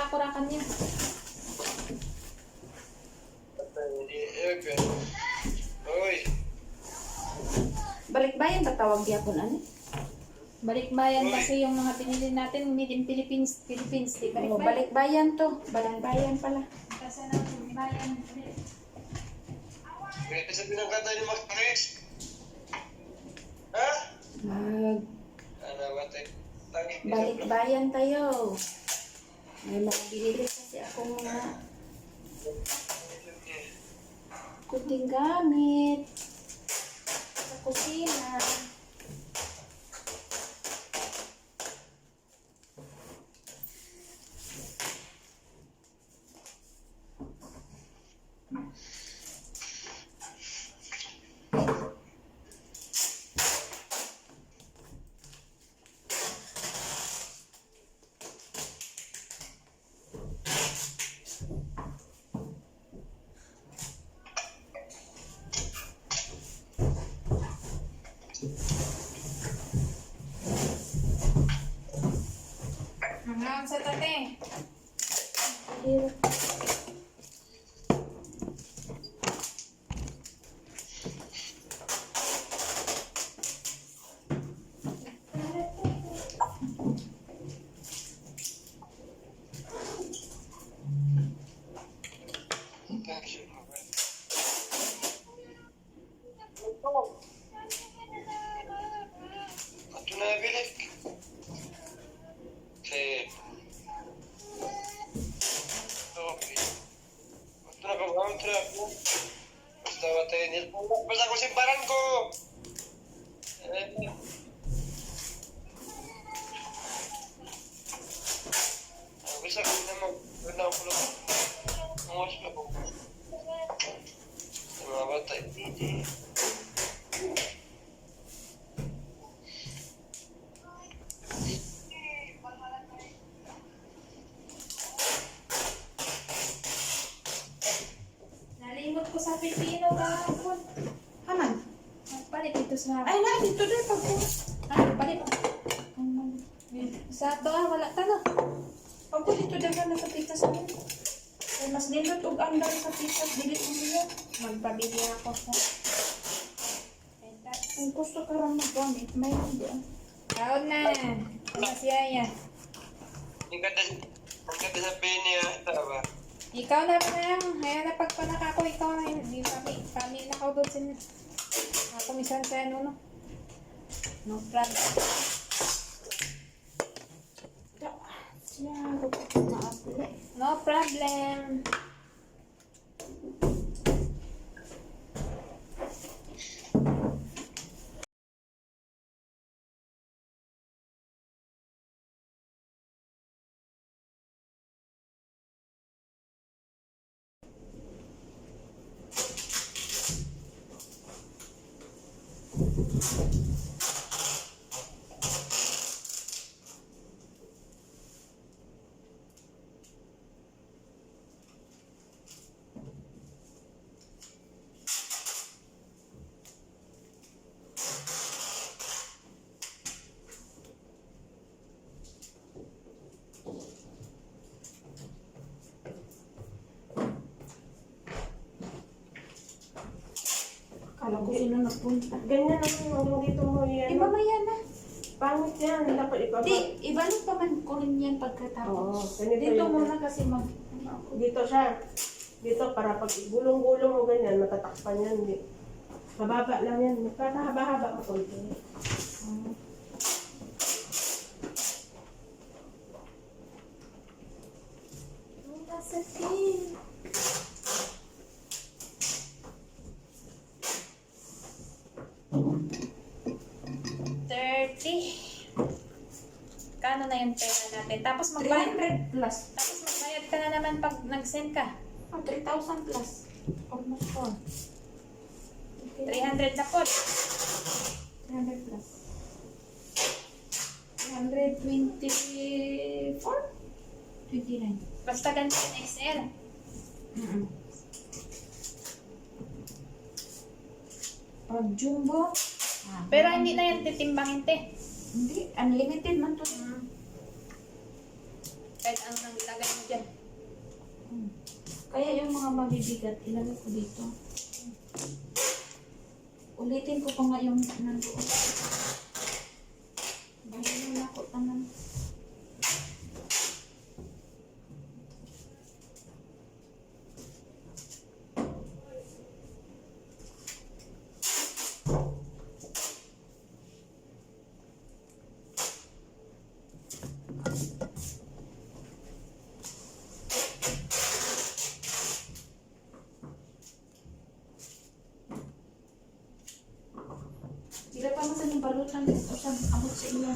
kurakan niya. Uy. Balikbayan ba tawag yapon ani? Balikbayan kasi yung mga pinili natin, made in Philippines, di Oh, balikbayan. balikbayan to. Balikbayan pala. Kasi ng bayan. May sabi ng kata niyo mag-Chris. Ha? Ano ba tayo? Balikbayan tayo. May mga binili kasi akong mga kunting gamit sa kusina. Hanggang sa tate. Hirap. Ito na bilik. Okay. Ito na kabang trap mo. Basta matay nil. Basta ko simbaran ko. Bisa ko naman. Wala ko lang. Mas na po. Mga bata, hindi. Nalimot ko sa Pilipino kahapon. Haman. Nagpalit dito sa... Ay na dito dai pag Nagpalit. Sa to wala ta no. pag dito dagan na sa pitas mo. Ay mas nindot og andar sa pitas dili ko niya. Magpabili ako sa... Kung gusto ka rin maggamit, may hindi. Kaon na. Masiyaya. Ang ganda sa niya. Tama. Ikaw na ba na? Kaya na pagpanak ako, ikaw na. Hindi kami na ako doon sin... Ako misan sa ano no. No problem. Siya, maasli. No problem. Kala ko sino nagpunta. Ganyan naman yung dito mo yan. Iba ba yan na? Pangit yan. Dapat ibaba. Di, ibalik pa man ko rin yan pagkatapos. Oo, ganito Dito yun. muna kasi mag... Dito siya. Dito para pag gulong-gulong mo ganyan, matatakpan yan. Hindi. Mababa lang yan. Magkakahaba-haba mo konti. Masakit. Kano na yung pera natin? Tapos magbayad, 300 plus. tapos magbayad ka na naman pag nag-send ka. Oh, 3,000 plus. Almost 4. 300 na po. 300 plus. 324? 29. Basta ganito yung XL. Pag jumbo, Pero hindi na yan titimbangin, te. hindi, unlimited man to. Kahit ano nang ilagay mo Kaya yung mga mabibigat, ilagay ko dito. Ulitin ko pa nga yung nandoon. Dahil yung lako tanan. Sila pa masan yung balutan o sa abot sa inyo.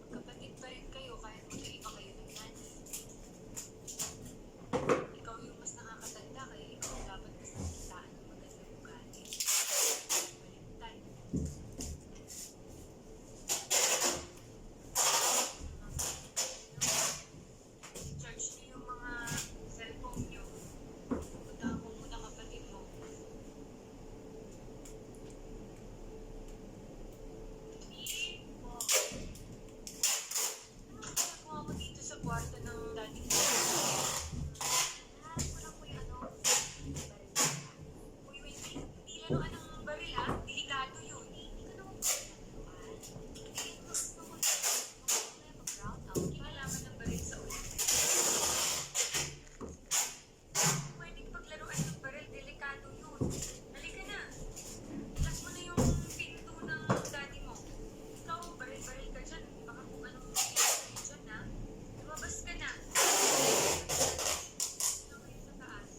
Kapatid pa rin kayo kahit magkaiba kayo ng nanay. Ikaw yung mas nakakatanda kaya ikaw dapat mas nakitaan ng magandang ugali. Baliktad. I-charge niyo yung mga cellphone niyo. Puntahan ko muna kapatid mo. Ginagawa mo dito sa kwarto ng daddy mo? Ko lang po yung ano, baril. Uy, wait. Hindi laruan ng baril ha. Delikado yun. Hindi ka naman po laruan. Hindi mo gusto mo na mag-brownout. Kinalaman ng baril sa ulit. Pwedeng paglaruan ng baril. Delikado yun. Halika na. Ilas mo na yung pinto ng daddy mo. Ikaw, baril-baril ka dyan. Baka kung anong mangyayari sa'yo dyan, ha? Lumabas ka na. Lang kayo sa taas.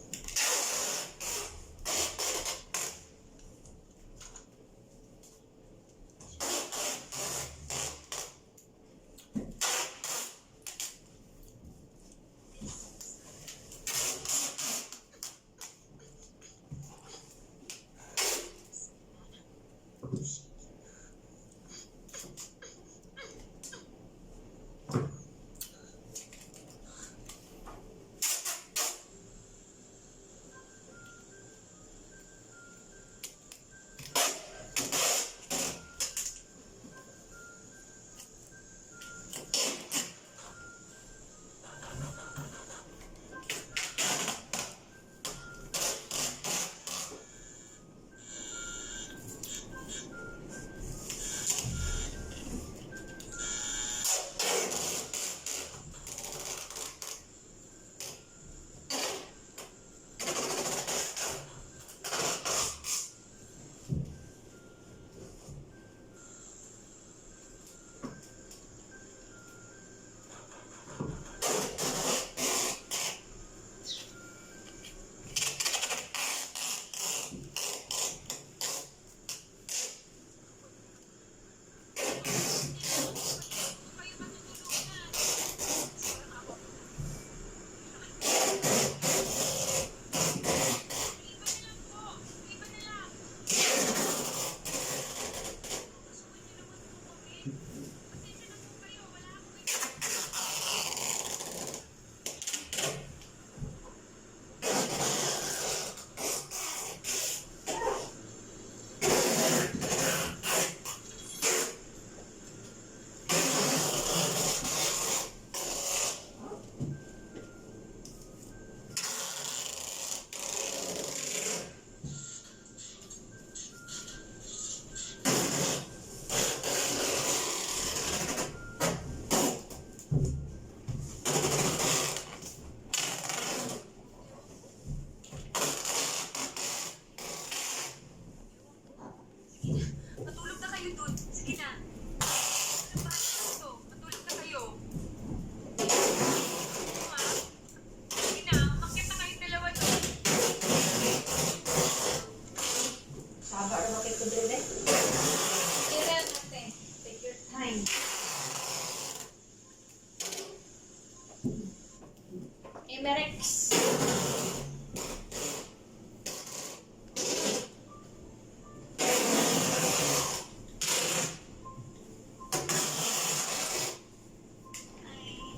Merex.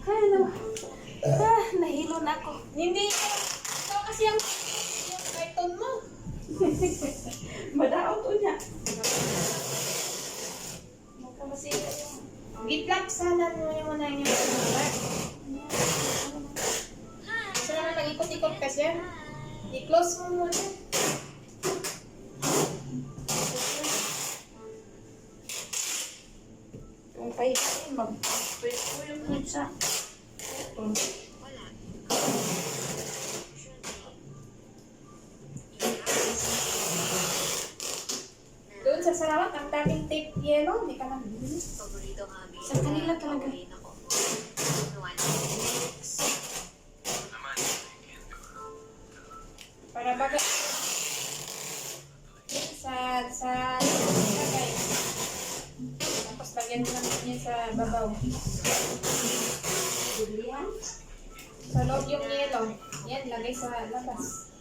Hello. Nahilo na ako. Hindi. Ito kasi yung carton mo. Madaot to niya. Magkamasira yung... Gitlap sana mo yung muna yung work. Gusto naman mag-ikot-ikot kasi. I-close mo muna. Kung pahihain, mag-pwesto yung pizza. Wala. Doon sa Sarawak, ang daming tape yellow. Hindi ka lang bibili. Paborito nga bilang Sa kanila talaga. ako. Nuwan. Para baga sa lagay. Tapos lagyan mo naman yun sa babaw. Dublihan. Sa loob yung yellow. Yan, lagay sa labas.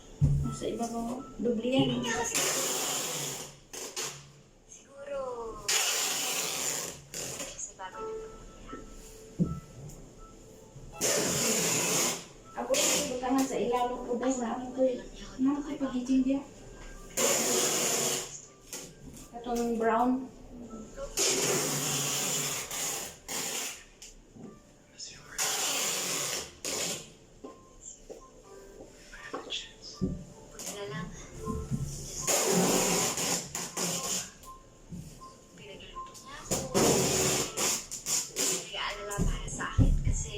Sa iba mo, dublihan. Siguro. Sa bago niyo pamilya. Ako rin butangan sa ilalim ko dahil na ako ko. Ano kayo pag-iting dia? Itong brown. Buti na lang. Pinagluluto niya ako. Nag-aalala para sa akin kasi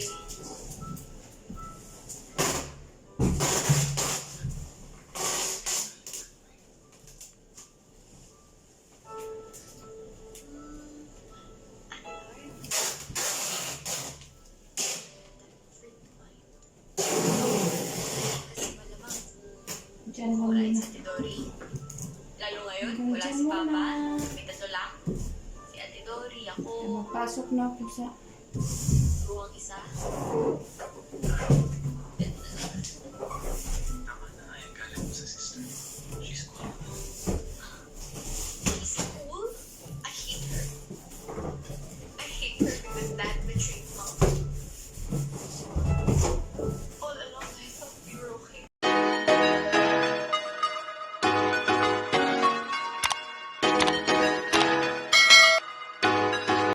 kasi malamang Diyan mo wala muna. si Ate Dory. Lalo ngayon, Hanggang wala dyan si Papa. muna. Kami tatlo lang. Si Ate Dory, ako, Mapasok na ako sa... Ruang isa.